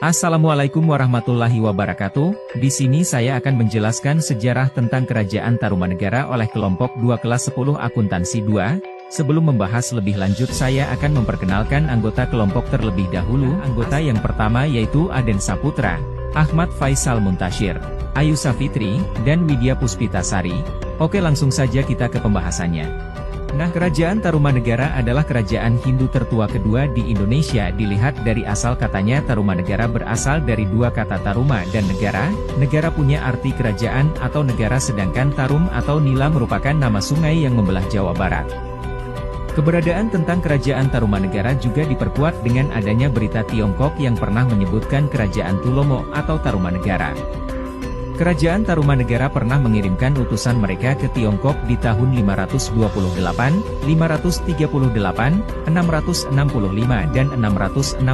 Assalamualaikum warahmatullahi wabarakatuh. Di sini saya akan menjelaskan sejarah tentang Kerajaan Tarumanegara oleh kelompok 2 kelas 10 akuntansi 2. Sebelum membahas lebih lanjut, saya akan memperkenalkan anggota kelompok terlebih dahulu. Anggota yang pertama yaitu Aden Saputra, Ahmad Faisal Muntashir, Ayu Safitri, dan Widya Puspitasari. Oke, langsung saja kita ke pembahasannya. Nah, Kerajaan Tarumanegara adalah kerajaan Hindu tertua kedua di Indonesia. Dilihat dari asal katanya, Tarumanegara berasal dari dua kata Taruma dan negara. Negara punya arti kerajaan atau negara, sedangkan Tarum atau Nila merupakan nama sungai yang membelah Jawa Barat. Keberadaan tentang Kerajaan Tarumanegara juga diperkuat dengan adanya berita Tiongkok yang pernah menyebutkan Kerajaan Tulomo atau Tarumanegara. Kerajaan Tarumanegara pernah mengirimkan utusan mereka ke Tiongkok di tahun 528, 538, 665 dan 666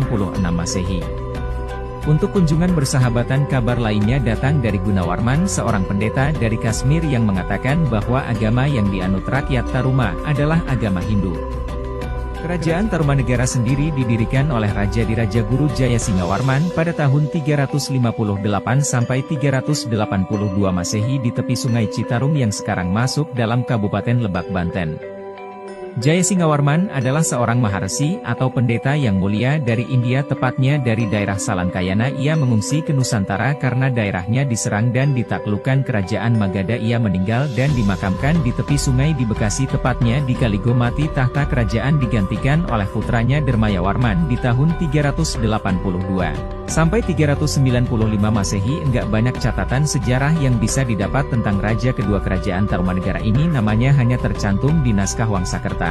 Masehi. Untuk kunjungan bersahabatan, kabar lainnya datang dari Gunawarman, seorang pendeta dari Kashmir yang mengatakan bahwa agama yang dianut rakyat Taruma adalah agama Hindu. Kerajaan Tarumanegara sendiri didirikan oleh Raja Guru Jayasingawarman pada tahun 358 sampai 382 Masehi di tepi Sungai Citarum yang sekarang masuk dalam Kabupaten Lebak, Banten. Jayasingawarman adalah seorang maharsi atau pendeta yang mulia dari India, tepatnya dari daerah Salankayana. Ia mengungsi ke Nusantara karena daerahnya diserang dan ditaklukkan Kerajaan Magadha. Ia meninggal dan dimakamkan di tepi sungai di Bekasi, tepatnya di Kaligomati. Tahta kerajaan digantikan oleh putranya Dermayawarman di tahun 382 sampai 395 Masehi. Enggak banyak catatan sejarah yang bisa didapat tentang raja kedua Kerajaan Tarumanegara ini, namanya hanya tercantum di naskah Wangsakerta.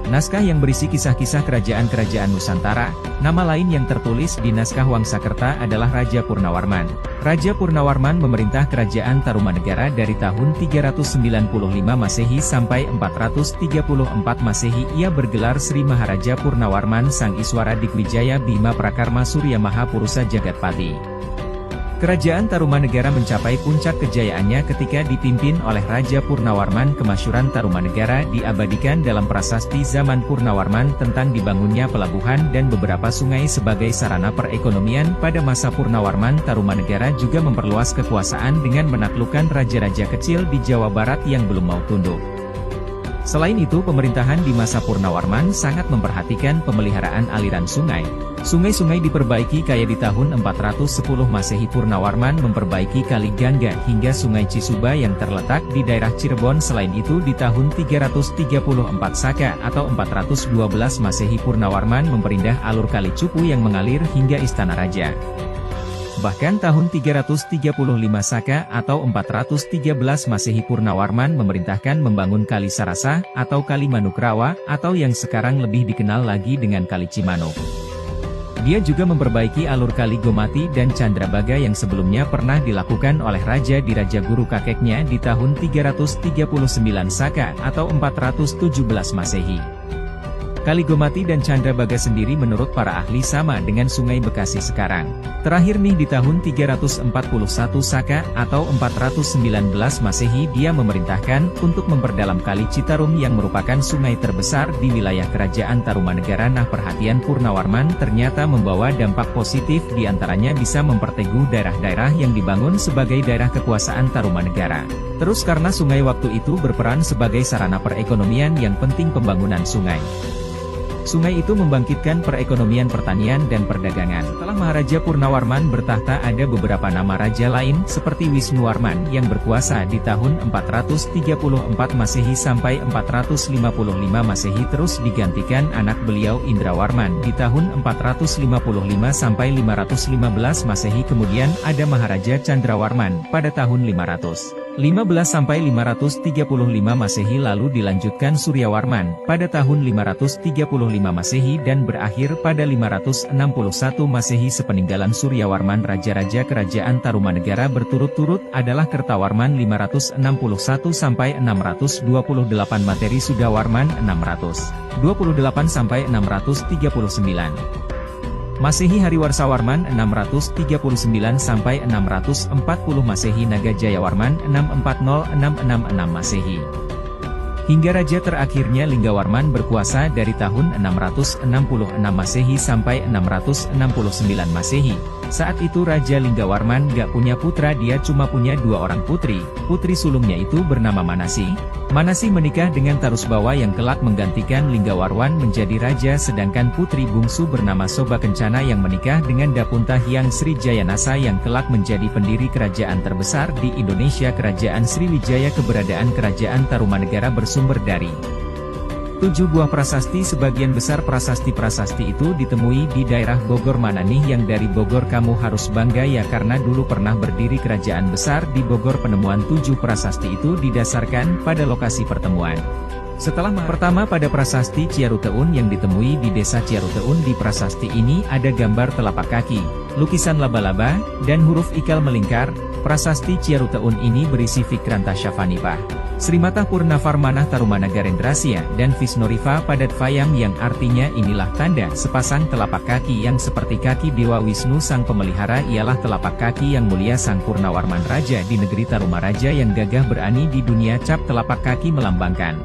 Naskah yang berisi kisah-kisah kerajaan-kerajaan Nusantara. Nama lain yang tertulis di naskah Wangsakerta adalah Raja Purnawarman. Raja Purnawarman memerintah Kerajaan Tarumanegara dari tahun 395 Masehi sampai 434 Masehi. Ia bergelar Sri Maharaja Purnawarman Sang Iswara Digwijaya Bima Prakarma Surya Maha Purusa Jagatpati. Kerajaan Tarumanegara mencapai puncak kejayaannya ketika dipimpin oleh Raja Purnawarman. Kemasyhuran Tarumanegara diabadikan dalam prasasti zaman Purnawarman tentang dibangunnya pelabuhan dan beberapa sungai sebagai sarana perekonomian. Pada masa Purnawarman, Tarumanegara juga memperluas kekuasaan dengan menaklukkan raja-raja kecil di Jawa Barat yang belum mau tunduk. Selain itu, pemerintahan di masa Purnawarman sangat memperhatikan pemeliharaan aliran sungai. Sungai-sungai diperbaiki kayak di tahun 410 Masehi. Purnawarman memperbaiki Kali Gangga hingga Sungai Cisuba yang terletak di daerah Cirebon. Selain itu, di tahun 334 Saka atau 412 Masehi, Purnawarman memperindah alur Kali Cupu yang mengalir hingga Istana Raja. Bahkan tahun 335 Saka atau 413 Masehi, Purnawarman memerintahkan membangun Kali Sarasa atau Kali Manukrawa atau yang sekarang lebih dikenal lagi dengan Kali Cimanuk. Dia juga memperbaiki alur Kali Gomati dan Candrabaga yang sebelumnya pernah dilakukan oleh Raja Guru kakeknya di tahun 339 Saka atau 417 Masehi. Kali Gomati dan Candrabaga sendiri menurut para ahli sama dengan Sungai Bekasi sekarang. Terakhir nih di tahun 341 Saka atau 419 Masehi, dia memerintahkan untuk memperdalam Kali Citarum yang merupakan sungai terbesar di wilayah Kerajaan Tarumanegara. Nah, perhatian Purnawarman ternyata membawa dampak positif, diantaranya bisa memperteguh daerah-daerah yang dibangun sebagai daerah kekuasaan Tarumanegara. Terus karena sungai waktu itu berperan sebagai sarana perekonomian yang penting pembangunan sungai. Sungai itu membangkitkan perekonomian, pertanian, dan perdagangan. Setelah Maharaja Purnawarman bertahta, ada beberapa nama raja lain, seperti Wisnuwarman yang berkuasa di tahun 434 Masehi sampai 455 Masehi, terus digantikan anak beliau Indrawarman di tahun 455 sampai 515 Masehi. Kemudian ada Maharaja Candrawarman pada tahun 515 sampai 535 Masehi, lalu dilanjutkan Suryawarman pada tahun 535 Masehi dan berakhir pada 561 Masehi. Sepeninggalan Suryawarman, raja-raja Kerajaan Tarumanegara berturut-turut adalah Kertawarman 561 sampai 628, Materi Sudawarman 628 sampai 639. Masehi. Hariwarsawarman 639 sampai 640 Masehi. Naga Jayawarman 640-666 Masehi. Hingga raja terakhirnya Linggawarman berkuasa dari tahun 666 Masehi sampai 669 Masehi. Saat itu Raja Linggawarman gak punya putra, dia cuma punya 2 orang putri. Putri sulungnya itu bernama Manasi. Manasi menikah dengan Tarusbawa yang kelak menggantikan Linggawarman menjadi raja, sedangkan putri bungsu bernama Soba Kencana yang menikah dengan Dapunta Hyang Sri Jayanasa yang kelak menjadi pendiri kerajaan terbesar di Indonesia, Kerajaan Sriwijaya. Keberadaan Kerajaan Tarumanegara bersumber dari 7 buah prasasti. Sebagian besar prasasti-prasasti itu ditemui di daerah Bogor. Mana nih yang dari Bogor kamu harus bangga ya, karena dulu pernah berdiri kerajaan besar di Bogor. Penemuan 7 prasasti itu didasarkan pada lokasi pertemuan. Setelah pertama pada prasasti Ciaruteun yang ditemui di desa Ciaruteun. Di prasasti ini ada gambar telapak kaki, lukisan laba-laba, dan huruf ikal melingkar. Prasasti Ciaruteun ini berisi Vikranta Syafanipah, Srimatah Purnafarmanah Tarumanagarendrasya, dan Visnoriva Padat Vayam, yang artinya inilah tanda sepasang telapak kaki yang seperti kaki Dewa Wisnu sang pemelihara, ialah telapak kaki yang mulia sang Purnawarman Raja di negeri Tarumaraja yang gagah berani di dunia. Cap telapak kaki melambangkan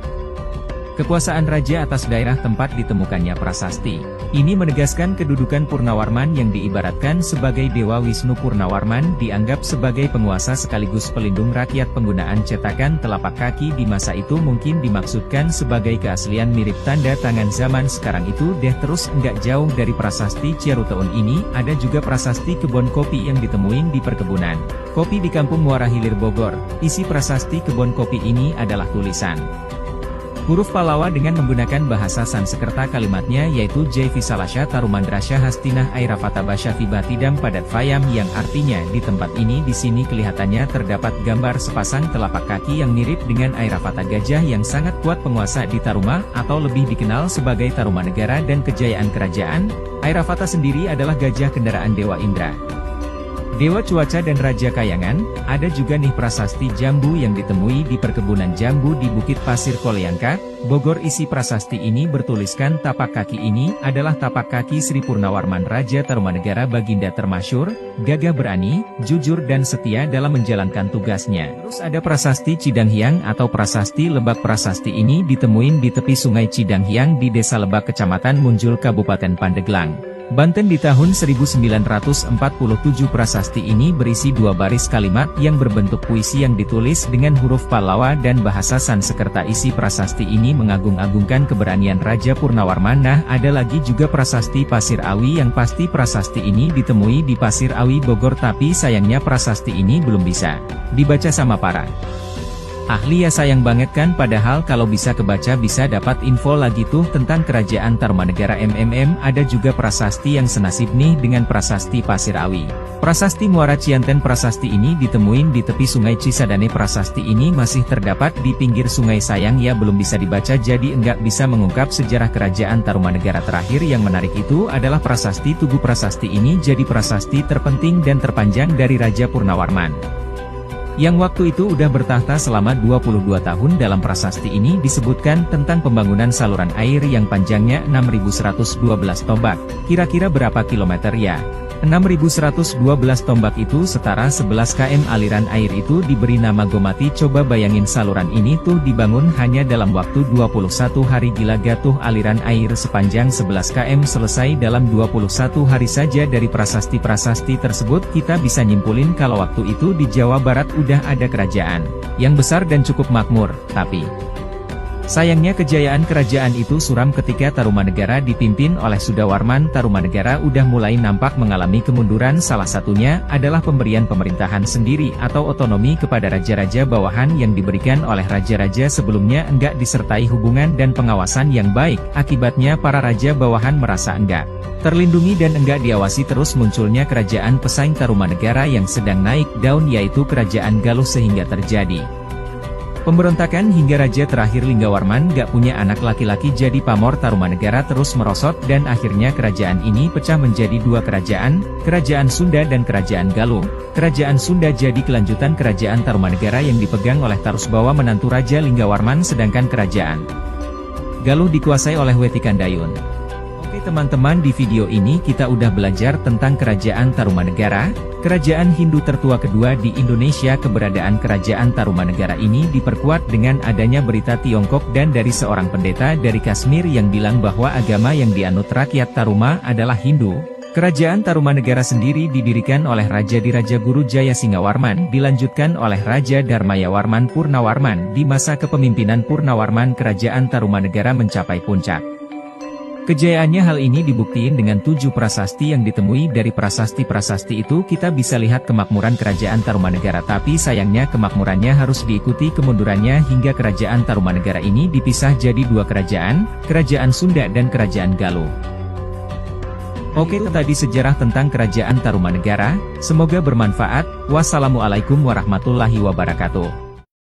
kekuasaan raja atas daerah tempat ditemukannya prasasti. Ini menegaskan kedudukan Purnawarman yang diibaratkan sebagai Dewa Wisnu. Purnawarman dianggap sebagai penguasa sekaligus pelindung rakyat. Penggunaan cetakan telapak kaki di masa itu mungkin dimaksudkan sebagai keaslian mirip tanda tangan zaman sekarang itu deh. Terus enggak jauh dari prasasti Ciaruteun ini, ada juga prasasti kebun kopi yang ditemuin di perkebunan kopi di Kampung Muara Hilir Bogor. Isi prasasti kebun kopi ini adalah tulisan huruf Pallawa dengan menggunakan bahasa Sanskerta. Kalimatnya yaitu Jai Visalasya Tarumandrasya Hastinah Airavata Basya Vibatidam Padat Vayam, yang artinya di tempat ini. Di sini kelihatannya terdapat gambar sepasang telapak kaki yang mirip dengan Airavata gajah yang sangat kuat, penguasa di Taruma atau lebih dikenal sebagai Tarumanegara. Dan kejayaan kerajaan Airavata sendiri adalah gajah kendaraan Dewa Indra, Dewa Cuaca, dan Raja Kayangan. Ada juga nih prasasti jambu yang ditemui di perkebunan jambu di Bukit Pasir Koleangka, Bogor. Isi prasasti ini bertuliskan tapak kaki ini adalah tapak kaki Sri Purnawarman Raja Tarumanegara, baginda termasyur, gagah berani, jujur dan setia dalam menjalankan tugasnya. Terus ada prasasti Cidanghyang atau prasasti Lebak. Prasasti ini ditemuin di tepi sungai Cidanghyang di Desa Lebak, Kecamatan Munjul, Kabupaten Pandeglang, Banten di tahun 1947. Prasasti ini berisi 2 baris kalimat yang berbentuk puisi yang ditulis dengan huruf Pallawa dan bahasa Sanskerta. Isi prasasti ini mengagung-agungkan keberanian Raja Purnawarman. Nah, ada lagi juga prasasti Pasir Awi yang pasti prasasti ini ditemui di Pasir Awi, Bogor, tapi sayangnya prasasti ini belum bisa dibaca sama para ahli ya, sayang banget kan, padahal kalau bisa kebaca bisa dapat info lagi tuh tentang kerajaan Tarumanegara. Ada juga prasasti yang senasib nih dengan prasasti Pasir Awi. Prasasti Muara Cianten. Prasasti ini ditemuin di tepi sungai Cisadane. Prasasti ini masih terdapat di pinggir sungai, sayang ya belum bisa dibaca, jadi enggak bisa mengungkap sejarah kerajaan Tarumanegara. Terakhir yang menarik itu adalah prasasti Tugu. Prasasti ini jadi prasasti terpenting dan terpanjang dari Raja Purnawarman, yang waktu itu udah bertahta selama 22 tahun. Dalam prasasti ini disebutkan tentang pembangunan saluran air yang panjangnya 6.112 tombak. Kira-kira berapa kilometer ya? 6.112 tombak itu setara 11 km. Aliran air itu diberi nama Gomati. Coba bayangin saluran ini tuh dibangun hanya dalam waktu 21 hari. Gila gak tuh, aliran air sepanjang 11 km selesai dalam 21 hari saja. Dari prasasti-prasasti tersebut kita bisa nyimpulin kalau waktu itu di Jawa Barat udah ada kerajaan yang besar dan cukup makmur, tapi sayangnya kejayaan kerajaan itu suram ketika Tarumanegara dipimpin oleh Sudawarman. Tarumanegara udah mulai nampak mengalami kemunduran. Salah satunya adalah pemberian pemerintahan sendiri atau otonomi kepada raja-raja bawahan yang diberikan oleh raja-raja sebelumnya enggak disertai hubungan dan pengawasan yang baik. Akibatnya para raja bawahan merasa enggak terlindungi dan enggak diawasi. Terus munculnya kerajaan pesaing Tarumanegara yang sedang naik daun, yaitu Kerajaan Galuh, sehingga terjadi pemberontakan hingga raja terakhir Linggawarman gak punya anak laki-laki. Jadi pamor Tarumanegara terus merosot dan akhirnya kerajaan ini pecah menjadi 2 kerajaan, Kerajaan Sunda dan Kerajaan Galuh. Kerajaan Sunda jadi kelanjutan Kerajaan Tarumanegara yang dipegang oleh Tarusbawa menantu Raja Linggawarman, sedangkan Kerajaan Galuh dikuasai oleh Wetikandayun. Oke, teman-teman, di video ini kita udah belajar tentang Kerajaan Tarumanegara, kerajaan Hindu tertua kedua di Indonesia. Keberadaan Kerajaan Tarumanegara ini diperkuat dengan adanya berita Tiongkok dan dari seorang pendeta dari Kashmir yang bilang bahwa agama yang dianut rakyat Taruma adalah Hindu. Kerajaan Tarumanegara sendiri didirikan oleh Raja Diraja Guru Jaya Singawarman, dilanjutkan oleh Raja Dharmayawarman Purnawarman. Di masa kepemimpinan Purnawarman, Kerajaan Tarumanegara mencapai puncak kejayaannya. Hal ini dibuktiin dengan 7 prasasti yang ditemui. Dari prasasti-prasasti itu kita bisa lihat kemakmuran Kerajaan Tarumanegara, tapi sayangnya kemakmurannya harus diikuti kemundurannya hingga Kerajaan Tarumanegara ini dipisah jadi 2 kerajaan, Kerajaan Sunda dan Kerajaan Galuh. Oke, itu tadi sejarah tentang Kerajaan Tarumanegara, semoga bermanfaat. Wassalamualaikum warahmatullahi wabarakatuh.